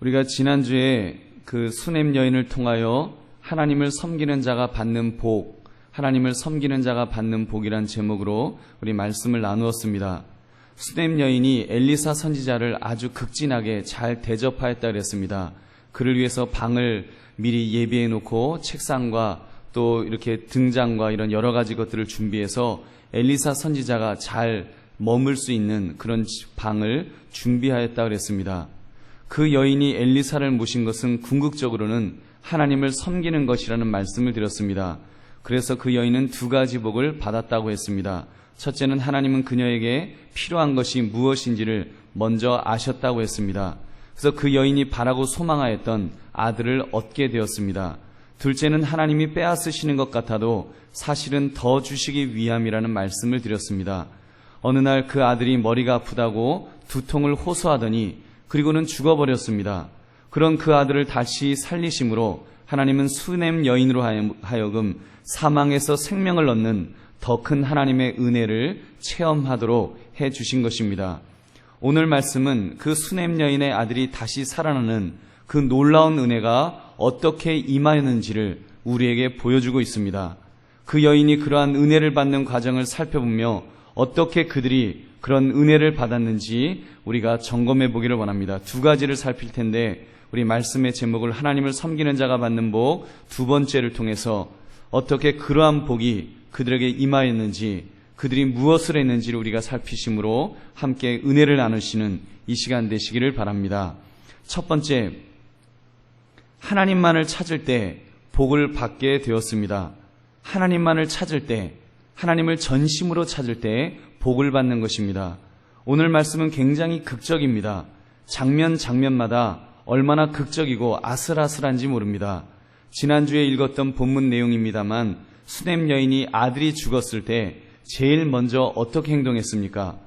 우리가 지난주에 그 수넴 여인을 통하여 하나님을 섬기는 자가 받는 복, 하나님을 섬기는 자가 받는 복이란 제목으로 우리 말씀을 나누었습니다. 수넴 여인이 엘리사 선지자를 아주 극진하게 잘 대접하였다 그랬습니다. 그를 위해서 방을 미리 예비해 놓고 책상과 또 이렇게 등장과 이런 여러 가지 것들을 준비해서 엘리사 선지자가 잘 머물 수 있는 그런 방을 준비하였다 그랬습니다. 그 여인이 엘리사를 모신 것은 궁극적으로는 하나님을 섬기는 것이라는 말씀을 드렸습니다. 그래서 그 여인은 두 가지 복을 받았다고 했습니다. 첫째는 하나님은 그녀에게 필요한 것이 무엇인지를 먼저 아셨다고 했습니다. 그래서 그 여인이 바라고 소망하였던 아들을 얻게 되었습니다. 둘째는 하나님이 빼앗으시는 것 같아도 사실은 더 주시기 위함이라는 말씀을 드렸습니다. 어느 날 그 아들이 머리가 아프다고 두통을 호소하더니 그리고는 죽어버렸습니다. 그런 그 아들을 다시 살리심으로 하나님은 수넴 여인으로 하여금 사망에서 생명을 얻는 더 큰 하나님의 은혜를 체험하도록 해주신 것입니다. 오늘 말씀은 그 수넴 여인의 아들이 다시 살아나는 그 놀라운 은혜가 어떻게 임하였는지를 우리에게 보여주고 있습니다. 그 여인이 그러한 은혜를 받는 과정을 살펴보며 어떻게 그들이 그런 은혜를 받았는지 우리가 점검해 보기를 원합니다. 두 가지를 살필 텐데 우리 말씀의 제목을 하나님을 섬기는 자가 받는 복, 두 번째를 통해서 어떻게 그러한 복이 그들에게 임하였는지, 그들이 무엇을 했는지를 우리가 살피심으로 함께 은혜를 나누시는 이 시간 되시기를 바랍니다. 첫 번째, 하나님만을 찾을 때 복을 받게 되었습니다. 하나님만을 찾을 때, 하나님을 전심으로 찾을 때 복을 받는 것입니다. 오늘 말씀은 굉장히 극적입니다. 장면마다 얼마나 극적이고 아슬아슬한지 모릅니다. 지난주에 읽었던 본문 내용입니다만 수넴 여인이 아들이 죽었을 때 제일 먼저 어떻게 행동했습니까?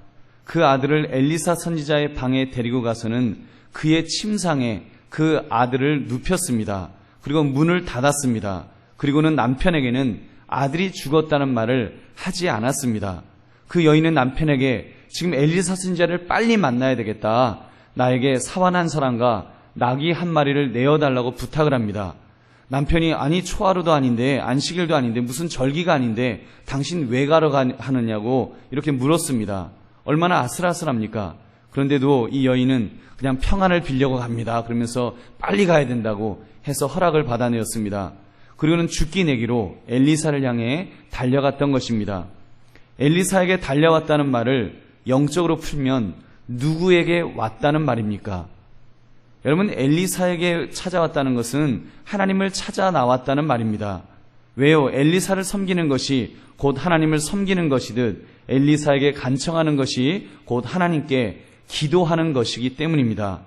그 아들을 엘리사 선지자의 방에 데리고 가서는 그의 침상에 그 아들을 눕혔습니다. 그리고 문을 닫았습니다. 그리고는 남편에게는 아들이 죽었다는 말을 하지 않았습니다. 그 여인은 남편에게 지금 엘리사 선지자를 빨리 만나야 되겠다. 나에게 사환 한 사람과 나귀 한 마리를 내어달라고 부탁을 합니다. 남편이 아니 초하루도 아닌데 안식일도 아닌데 무슨 절기가 아닌데 당신 왜 가러 하느냐고 이렇게 물었습니다. 얼마나 아슬아슬합니까? 그런데도 이 여인은 그냥 평안을 빌려고 갑니다. 그러면서 빨리 가야 된다고 해서 허락을 받아내었습니다. 그리고는 죽기 내기로 엘리사를 향해 달려갔던 것입니다. 엘리사에게 달려왔다는 말을 영적으로 풀면 누구에게 왔다는 말입니까? 여러분, 엘리사에게 찾아왔다는 것은 하나님을 찾아 나왔다는 말입니다. 왜요? 엘리사를 섬기는 것이 곧 하나님을 섬기는 것이듯 엘리사에게 간청하는 것이 곧 하나님께 기도하는 것이기 때문입니다.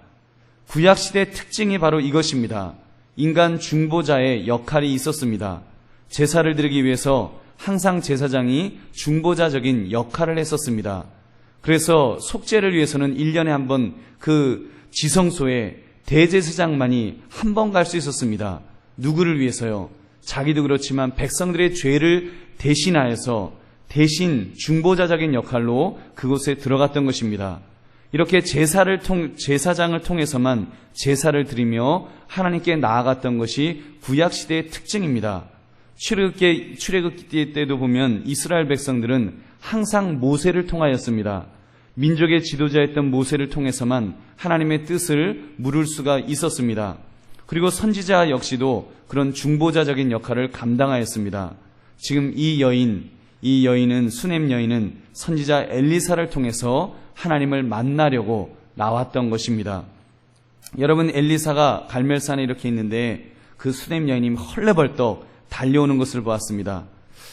구약시대의 특징이 바로 이것입니다. 인간 중보자의 역할이 있었습니다. 제사를 드리기 위해서 항상 제사장이 중보자적인 역할을 했었습니다. 그래서 속죄를 위해서는 1년에 한 번 그 지성소에 대제사장만이 한 번 갈 수 있었습니다. 누구를 위해서요? 자기도 그렇지만 백성들의 죄를 대신하여서 대신 중보자적인 역할로 그곳에 들어갔던 것입니다. 이렇게 제사장을 통해서만 제사를 드리며 하나님께 나아갔던 것이 구약시대의 특징입니다. 출애굽기 때도 보면 이스라엘 백성들은 항상 모세를 통하였습니다. 민족의 지도자였던 모세를 통해서만 하나님의 뜻을 물을 수가 있었습니다. 그리고 선지자 역시도 그런 중보자적인 역할을 감당하였습니다. 지금 이 여인은 수넴 여인은 선지자 엘리사를 통해서 하나님을 만나려고 나왔던 것입니다. 여러분, 엘리사가 갈멜산에 이렇게 있는데 그 수넴 여인이 헐레벌떡 달려오는 것을 보았습니다.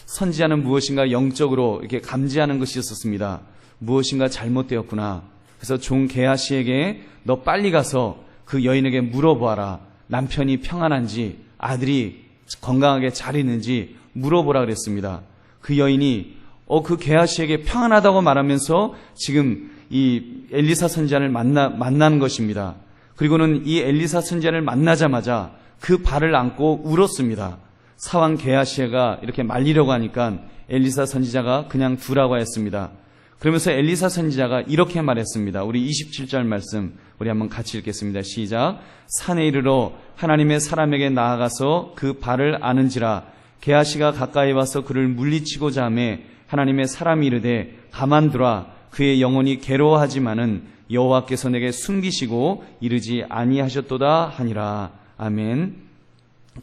선지자는 무엇인가 영적으로 이렇게 감지하는 것이 있었습니다. 무엇인가 잘못되었구나. 그래서 종 게하시에게 너 빨리 가서 그 여인에게 물어보아라. 남편이 평안한지 아들이 건강하게 잘 있는지 물어보라 그랬습니다. 그 여인이 그 게하시에게 평안하다고 말하면서 지금 이 엘리사 선지자를 만나는 것입니다. 그리고는 이 엘리사 선지자를 만나자마자 그 발을 안고 울었습니다. 사왕 게하시가 이렇게 말리려고 하니까 엘리사 선지자가 그냥 두라고 했습니다. 그러면서 엘리사 선지자가 이렇게 말했습니다. 우리 27절 말씀 우리 한번 같이 읽겠습니다. 시작. 산에 이르러 하나님의 사람에게 나아가서 그 발을 아는지라. 게하시가 가까이 와서 그를 물리치고자 하매 하나님의 사람이 이르되 가만두라. 그의 영혼이 괴로워하지만은 여호와께서 내게 숨기시고 이르지 아니하셨도다 하니라. 아멘.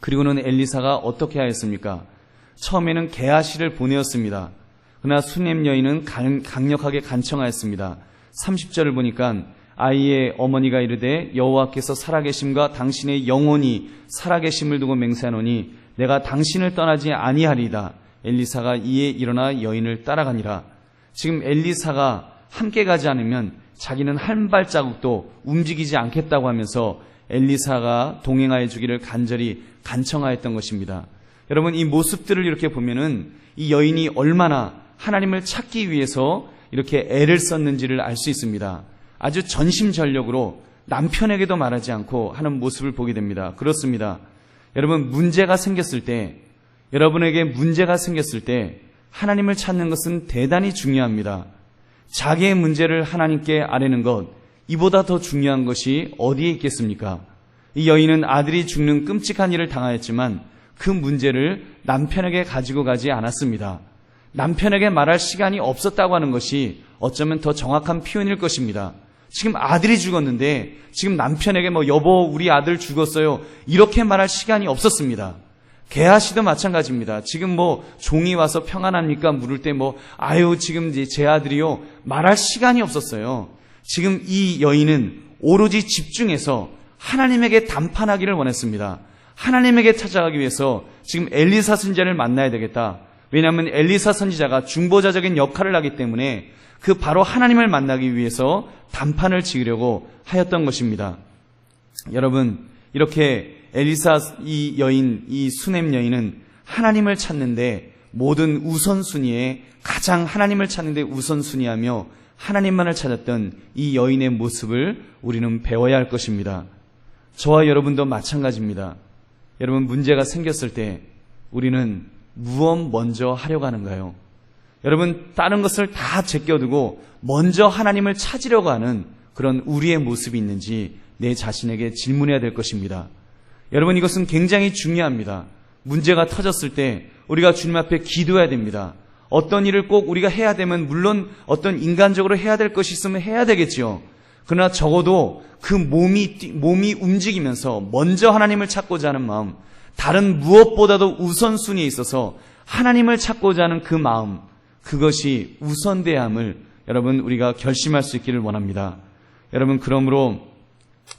그리고는 엘리사가 어떻게 하였습니까? 처음에는 게하시를 보내었습니다. 그러나 수넴 여인은 강력하게 간청하였습니다. 30절을 보니까 아이의 어머니가 이르되 여호와께서 살아계심과 당신의 영혼이 살아계심을 두고 맹세하노니 내가 당신을 떠나지 아니하리이다. 엘리사가 이에 일어나 여인을 따라가니라. 지금 엘리사가 함께 가지 않으면 자기는 한 발자국도 움직이지 않겠다고 하면서 엘리사가 동행하여 주기를 간절히 간청하였던 것입니다. 여러분, 이 모습들을 이렇게 보면은 이 여인이 얼마나 하나님을 찾기 위해서 이렇게 애를 썼는지를 알 수 있습니다. 아주 전심전력으로 남편에게도 말하지 않고 하는 모습을 보게 됩니다. 그렇습니다. 여러분, 여러분에게 문제가 생겼을 때 하나님을 찾는 것은 대단히 중요합니다. 자기의 문제를 하나님께 아뢰는 것, 이보다 더 중요한 것이 어디에 있겠습니까? 이 여인은 아들이 죽는 끔찍한 일을 당하였지만 그 문제를 남편에게 가지고 가지 않았습니다. 남편에게 말할 시간이 없었다고 하는 것이 어쩌면 더 정확한 표현일 것입니다. 지금 아들이 죽었는데 지금 남편에게 여보 우리 아들 죽었어요 이렇게 말할 시간이 없었습니다. 게하시도 마찬가지입니다. 지금 종이 와서 평안합니까? 물을 때 아유 지금 제 아들이요 말할 시간이 없었어요. 지금 이 여인은 오로지 집중해서 하나님에게 담판하기를 원했습니다. 하나님에게 찾아가기 위해서 지금 엘리사 선지자를 만나야 되겠다. 왜냐하면 엘리사 선지자가 중보자적인 역할을 하기 때문에 그 바로 하나님을 만나기 위해서 담판을 지으려고 하였던 것입니다. 여러분, 이렇게 엘리사 이 수넴 여인은 하나님을 찾는데 모든 우선순위에 가장 하나님을 찾는데 우선순위하며 하나님만을 찾았던 이 여인의 모습을 우리는 배워야 할 것입니다. 저와 여러분도 마찬가지입니다. 여러분, 문제가 생겼을 때 우리는 무엇 먼저 하려고 하는가요? 여러분, 다른 것을 다 제껴두고 먼저 하나님을 찾으려고 하는 그런 우리의 모습이 있는지 내 자신에게 질문해야 될 것입니다. 여러분, 이것은 굉장히 중요합니다. 문제가 터졌을 때 우리가 주님 앞에 기도해야 됩니다. 어떤 일을 꼭 우리가 해야 되면 물론 어떤 인간적으로 해야 될 것이 있으면 해야 되겠죠. 그러나 적어도 그 몸이 움직이면서 먼저 하나님을 찾고자 하는 마음, 다른 무엇보다도 우선순위에 있어서 하나님을 찾고자 하는 그 마음, 그것이 우선돼야 함을 여러분 우리가 결심할 수 있기를 원합니다. 여러분, 그러므로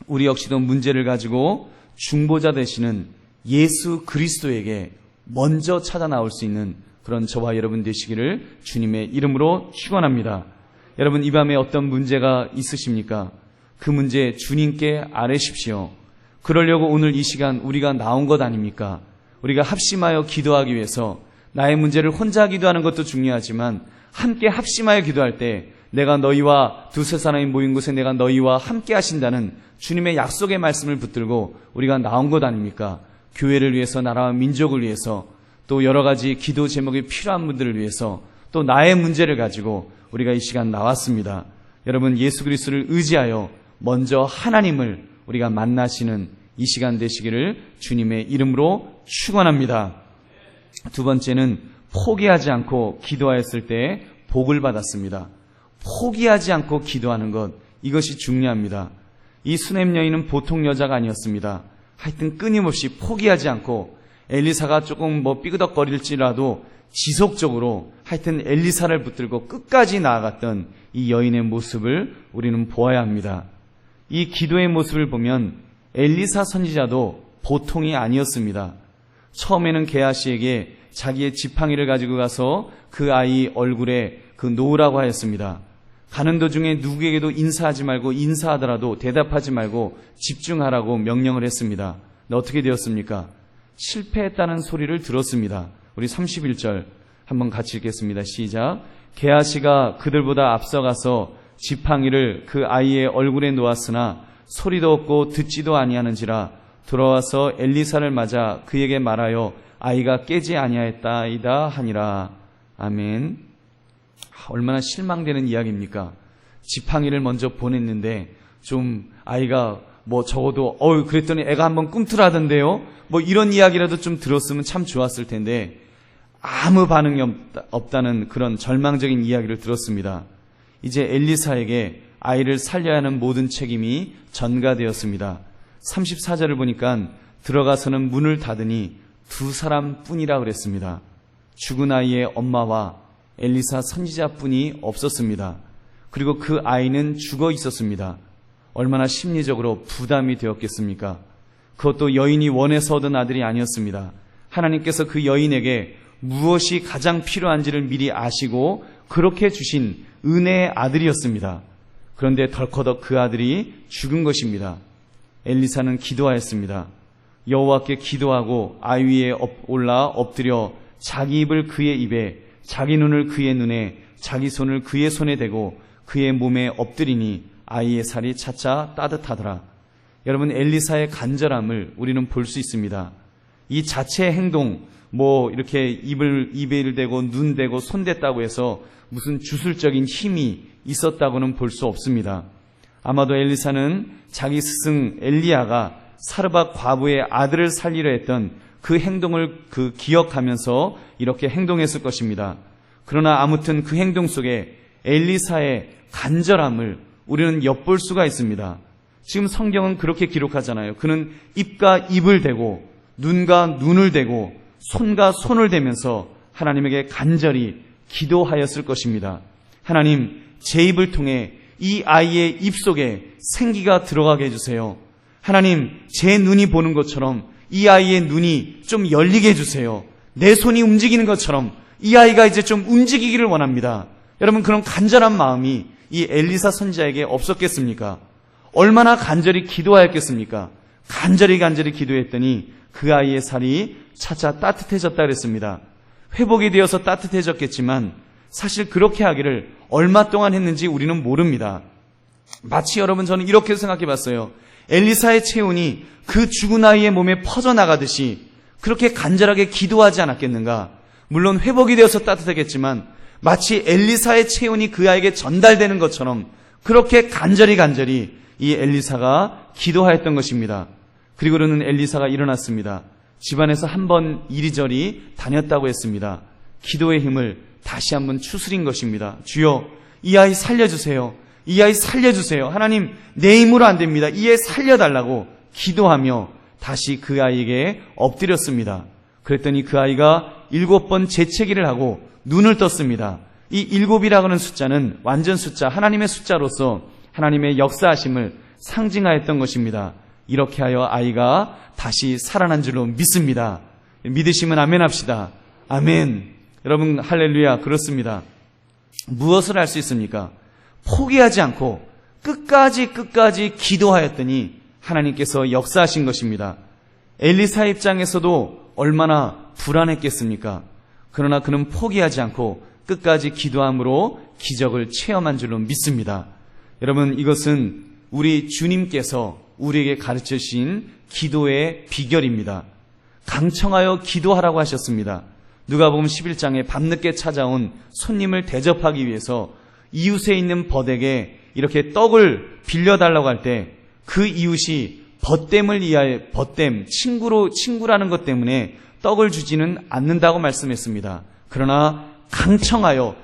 우리 역시도 문제를 가지고 중보자 되시는 예수 그리스도에게 먼저 찾아 나올 수 있는 그런 저와 여러분 되시기를 주님의 이름으로 축원합니다. 여러분, 이 밤에 어떤 문제가 있으십니까? 그 문제 주님께 아뢰십시오. 그러려고 오늘 이 시간 우리가 나온 것 아닙니까? 우리가 합심하여 기도하기 위해서 나의 문제를 혼자 기도하는 것도 중요하지만 함께 합심하여 기도할 때 내가 너희와 두세 사람이 모인 곳에 내가 너희와 함께 하신다는 주님의 약속의 말씀을 붙들고 우리가 나온 것 아닙니까? 교회를 위해서, 나라와 민족을 위해서, 또 여러 가지 기도 제목이 필요한 분들을 위해서, 또 나의 문제를 가지고 우리가 이 시간 나왔습니다. 여러분, 예수 그리스도를 의지하여 먼저 하나님을 우리가 만나시는 이 시간 되시기를 주님의 이름으로 축원합니다. 두 번째는 포기하지 않고 기도하였을 때 복을 받았습니다. 포기하지 않고 기도하는 것, 이것이 중요합니다. 이 수넴 여인은 보통 여자가 아니었습니다. 하여튼 끊임없이 포기하지 않고 엘리사가 조금 삐그덕거릴지라도 지속적으로 하여튼 엘리사를 붙들고 끝까지 나아갔던 이 여인의 모습을 우리는 보아야 합니다. 이 기도의 모습을 보면 엘리사 선지자도 보통이 아니었습니다. 처음에는 게하시에게 자기의 지팡이를 가지고 가서 그 아이 얼굴에 놓으라고 하였습니다. 가는 도중에 누구에게도 인사하지 말고, 인사하더라도 대답하지 말고 집중하라고 명령을 했습니다. 근데 어떻게 되었습니까? 실패했다는 소리를 들었습니다. 우리 31절 한번 같이 읽겠습니다. 시작. 게하시가 그들보다 앞서가서 지팡이를 그 아이의 얼굴에 놓았으나 소리도 없고 듣지도 아니하는지라 돌아와서 엘리사를 맞아 그에게 말하여 아이가 깨지 아니하였다이다 하니라. 아멘. 얼마나 실망되는 이야기입니까? 지팡이를 먼저 보냈는데 좀 아이가 적어도 그랬더니 애가 한번 꿈틀하던데요. 이런 이야기라도 좀 들었으면 참 좋았을 텐데 아무 반응이 없다는 그런 절망적인 이야기를 들었습니다. 이제 엘리사에게 아이를 살려야 하는 모든 책임이 전가되었습니다. 34절을 보니까 들어가서는 문을 닫으니 두 사람뿐이라 그랬습니다. 죽은 아이의 엄마와 엘리사 선지자뿐이 없었습니다. 그리고 그 아이는 죽어 있었습니다. 얼마나 심리적으로 부담이 되었겠습니까? 그것도 여인이 원해서 얻은 아들이 아니었습니다. 하나님께서 그 여인에게 무엇이 가장 필요한지를 미리 아시고 그렇게 주신 은혜의 아들이었습니다. 그런데 덜커덕 그 아들이 죽은 것입니다. 엘리사는 기도하였습니다. 여호와께 기도하고 아이 위에 올라 엎드려 자기 입을 그의 입에, 자기 눈을 그의 눈에, 자기 손을 그의 손에 대고 그의 몸에 엎드리니 아이의 살이 차차 따뜻하더라. 여러분, 엘리사의 간절함을 우리는 볼 수 있습니다. 이 자체의 행동, 이렇게 입을 대고 눈 대고 손 댔다고 해서 무슨 주술적인 힘이 있었다고는 볼 수 없습니다. 아마도 엘리사는 자기 스승 엘리야가 사르밧 과부의 아들을 살리려 했던 그 행동을 기억하면서 이렇게 행동했을 것입니다. 그러나 아무튼 그 행동 속에 엘리사의 간절함을 우리는 엿볼 수가 있습니다. 지금 성경은 그렇게 기록하잖아요. 그는 입과 입을 대고 눈과 눈을 대고 손과 손을 대면서 하나님에게 간절히 기도하였을 것입니다. 하나님, 제 입을 통해 이 아이의 입속에 생기가 들어가게 해주세요. 하나님, 제 눈이 보는 것처럼 이 아이의 눈이 좀 열리게 해주세요. 내 손이 움직이는 것처럼 이 아이가 이제 좀 움직이기를 원합니다. 여러분, 그런 간절한 마음이 이 엘리사 선지자에게 없었겠습니까? 얼마나 간절히 기도하였겠습니까? 간절히 기도했더니 그 아이의 살이 차차 따뜻해졌다 그랬습니다. 회복이 되어서 따뜻해졌겠지만 사실 그렇게 하기를 얼마 동안 했는지 우리는 모릅니다. 마치 여러분, 저는 이렇게 생각해 봤어요. 엘리사의 체온이 그 죽은 아이의 몸에 퍼져나가듯이 그렇게 간절하게 기도하지 않았겠는가? 물론 회복이 되어서 따뜻하겠지만 마치 엘리사의 체온이 그 아이에게 전달되는 것처럼 그렇게 간절히 이 엘리사가 기도하였던 것입니다. 그리고는 엘리사가 일어났습니다. 집안에서 한번 이리저리 다녔다고 했습니다. 기도의 힘을 다시 한번 추스린 것입니다. 주여, 이 아이 살려주세요. 이 아이 살려주세요. 하나님, 내 힘으로 안 됩니다. 이 아이 살려달라고 기도하며 다시 그 아이에게 엎드렸습니다. 그랬더니 그 아이가 7번 재채기를 하고 눈을 떴습니다. 이 7이라고 하는 숫자는 완전 숫자, 하나님의 숫자로서 하나님의 역사하심을 상징하였던 것입니다. 이렇게 하여 아이가 다시 살아난 줄로 믿습니다. 믿으시면 아멘 합시다. 아멘. 여러분, 할렐루야. 그렇습니다. 무엇을 할 수 있습니까? 포기하지 않고 끝까지 기도하였더니 하나님께서 역사하신 것입니다. 엘리사 입장에서도 얼마나 불안했겠습니까? 그러나 그는 포기하지 않고 끝까지 기도함으로 기적을 체험한 줄로 믿습니다. 여러분, 이것은 우리 주님께서 우리에게 가르쳐 주신 기도의 비결입니다. 강청하여 기도하라고 하셨습니다. 누가복음 11장에 밤늦게 찾아온 손님을 대접하기 위해서 이웃에 있는 벗에게 이렇게 떡을 빌려달라고 할 때 그 이웃이 친구라는 것 때문에 떡을 주지는 않는다고 말씀했습니다. 그러나 강청하여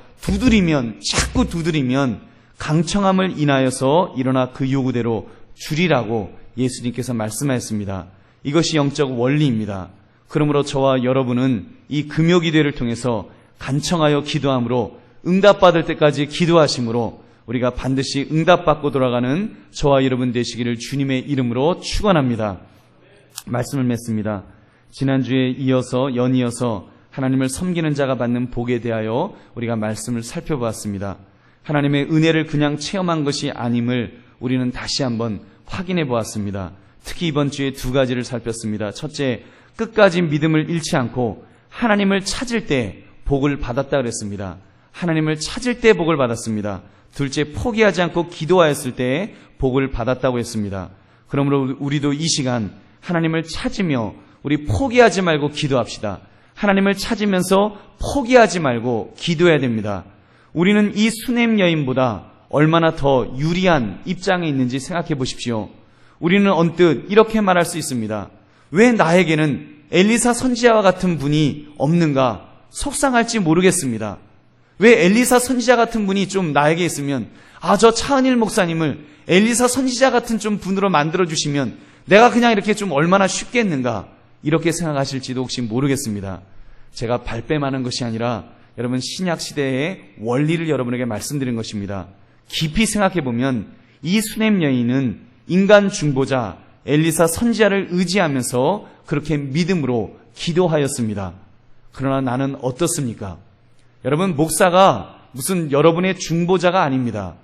자꾸 두드리면 강청함을 인하여서 일어나 그 요구대로 주리라고 예수님께서 말씀하셨습니다. 이것이 영적 원리입니다. 그러므로 저와 여러분은 이 금요기도회를 통해서 간청하여 기도함으로 응답받을 때까지 기도하심으로 우리가 반드시 응답받고 돌아가는 저와 여러분 되시기를 주님의 이름으로 축원합니다. 말씀을 맺습니다. 지난주에 연이어서 하나님을 섬기는 자가 받는 복에 대하여 우리가 말씀을 살펴보았습니다. 하나님의 은혜를 그냥 체험한 것이 아님을 우리는 다시 한번 확인해 보았습니다. 특히 이번 주에 2가지를 살폈습니다. 첫째, 끝까지 믿음을 잃지 않고 하나님을 찾을 때 복을 받았다 그랬습니다. 하나님을 찾을 때 복을 받았습니다. 둘째, 포기하지 않고 기도하였을 때 복을 받았다고 했습니다. 그러므로 우리도 이 시간 하나님을 찾으며 우리 포기하지 말고 기도합시다. 하나님을 찾으면서 포기하지 말고 기도해야 됩니다. 우리는 이 수넴 여인보다 얼마나 더 유리한 입장에 있는지 생각해 보십시오. 우리는 언뜻 이렇게 말할 수 있습니다. 왜 나에게는 엘리사 선지자와 같은 분이 없는가 속상할지 모르겠습니다. 왜 엘리사 선지자 같은 분이 좀 나에게 있으면 저 차은일 목사님을 엘리사 선지자 같은 좀 분으로 만들어주시면 내가 그냥 이렇게 좀 얼마나 쉽겠는가 이렇게 생각하실지도 혹시 모르겠습니다. 제가 발뺌하는 것이 아니라 여러분 신약 시대의 원리를 여러분에게 말씀드린 것입니다. 깊이 생각해 보면 이 수넴 여인은 인간 중보자 엘리사 선지자를 의지하면서 그렇게 믿음으로 기도하였습니다. 그러나 나는 어떻습니까? 여러분, 목사가 무슨 여러분의 중보자가 아닙니다.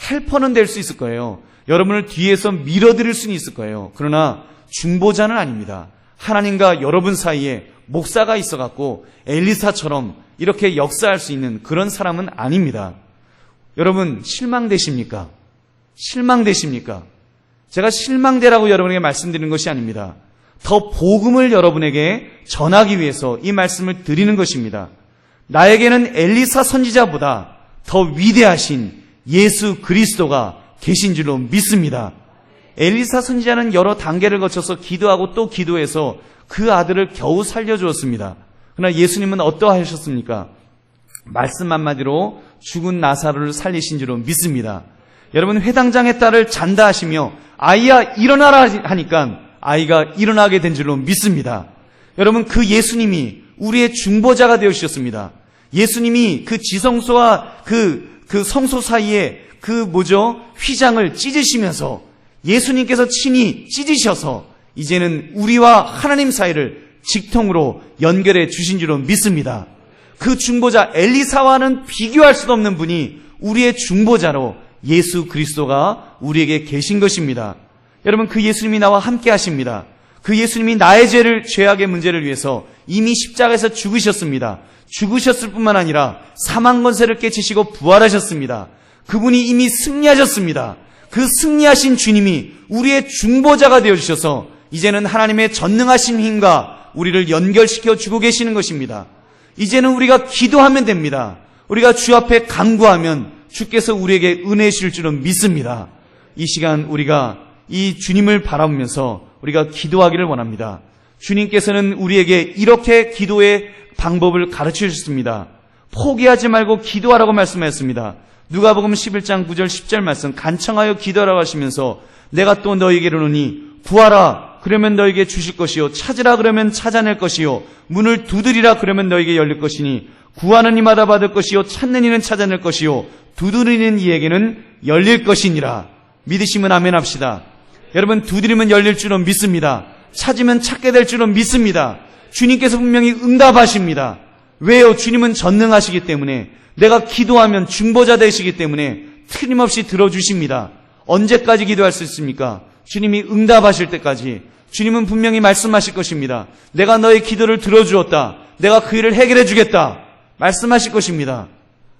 헬퍼는 될 수 있을 거예요. 여러분을 뒤에서 밀어드릴 수는 있을 거예요. 그러나 중보자는 아닙니다. 하나님과 여러분 사이에 목사가 있어갖고 엘리사처럼 이렇게 역사할 수 있는 그런 사람은 아닙니다. 여러분, 실망되십니까? 실망되십니까? 제가 실망되라고 여러분에게 말씀드리는 것이 아닙니다. 더 복음을 여러분에게 전하기 위해서 이 말씀을 드리는 것입니다. 나에게는 엘리사 선지자보다 더 위대하신 예수 그리스도가 계신 줄로 믿습니다. 엘리사 선지자는 여러 단계를 거쳐서 기도하고 또 기도해서 그 아들을 겨우 살려주었습니다. 그러나 예수님은 어떠하셨습니까? 말씀 한마디로 죽은 나사로를 살리신 줄로 믿습니다. 여러분, 회당장의 딸을 잔다 하시며 아이야 일어나라 하니까 아이가 일어나게 된 줄로 믿습니다. 여러분, 그 예수님이 우리의 중보자가 되어주셨습니다. 예수님이 그 지성소와 그 성소 사이에 휘장을 찢으시면서 예수님께서 친히 찢으셔서 이제는 우리와 하나님 사이를 직통으로 연결해 주신 줄로 믿습니다. 그 중보자 엘리사와는 비교할 수도 없는 분이 우리의 중보자로 예수 그리스도가 우리에게 계신 것입니다. 여러분, 그 예수님이 나와 함께 하십니다. 그 예수님이 나의 죄악의 문제를 위해서 이미 십자가에서 죽으셨습니다. 죽으셨을 뿐만 아니라 사망 권세를 깨치시고 부활하셨습니다. 그분이 이미 승리하셨습니다. 그 승리하신 주님이 우리의 중보자가 되어주셔서 이제는 하나님의 전능하신 힘과 우리를 연결시켜 주고 계시는 것입니다. 이제는 우리가 기도하면 됩니다. 우리가 주 앞에 간구하면 주께서 우리에게 은혜 주실 줄은 믿습니다. 이 시간 우리가 이 주님을 바라보면서 우리가 기도하기를 원합니다. 주님께서는 우리에게 이렇게 기도의 방법을 가르쳐 주셨습니다. 포기하지 말고 기도하라고 말씀하셨습니다. 누가복음 11장 9절 10절 말씀, 간청하여 기도하라고 하시면서 내가 또 너희에게 이르노니 구하라 그러면 너희에게 주실 것이요 찾으라 그러면 찾아낼 것이요 문을 두드리라 그러면 너희에게 열릴 것이니 구하는 이마다 받을 것이요 찾는 이는 찾아낼 것이요 두드리는 이에게는 열릴 것이니라. 믿으시면 아멘 합시다. 여러분, 두드리면 열릴 줄은 믿습니다. 찾으면 찾게 될 줄은 믿습니다. 주님께서 분명히 응답하십니다. 왜요? 주님은 전능하시기 때문에, 내가 기도하면 중보자 되시기 때문에 틀림없이 들어주십니다. 언제까지 기도할 수 있습니까? 주님이 응답하실 때까지. 주님은 분명히 말씀하실 것입니다. 내가 너의 기도를 들어주었다. 내가 그 일을 해결해 주겠다. 말씀하실 것입니다.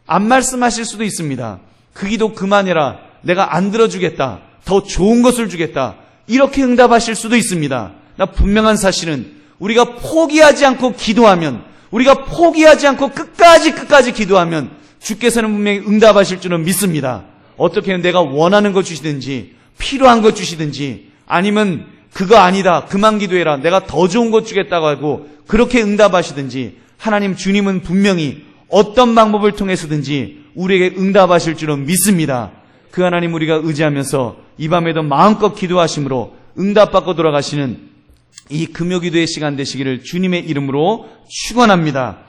안 말씀하실 수도 있습니다. 그 기도 그만해라. 내가 안 들어주겠다. 더 좋은 것을 주겠다. 이렇게 응답하실 수도 있습니다. 나 분명한 사실은 우리가 포기하지 않고 기도하면, 우리가 포기하지 않고 끝까지 기도하면 주께서는 분명히 응답하실 줄은 믿습니다. 어떻게 내가 원하는 것 주시든지 필요한 것 주시든지 아니면 그거 아니다 그만 기도해라 내가 더 좋은 것 주겠다고 하고 그렇게 응답하시든지 하나님 주님은 분명히 어떤 방법을 통해서든지 우리에게 응답하실 줄은 믿습니다. 그 하나님 우리가 의지하면서 이 밤에도 마음껏 기도하심으로 응답받고 돌아가시는 이 금요기도의 시간 되시기를 주님의 이름으로 축원합니다.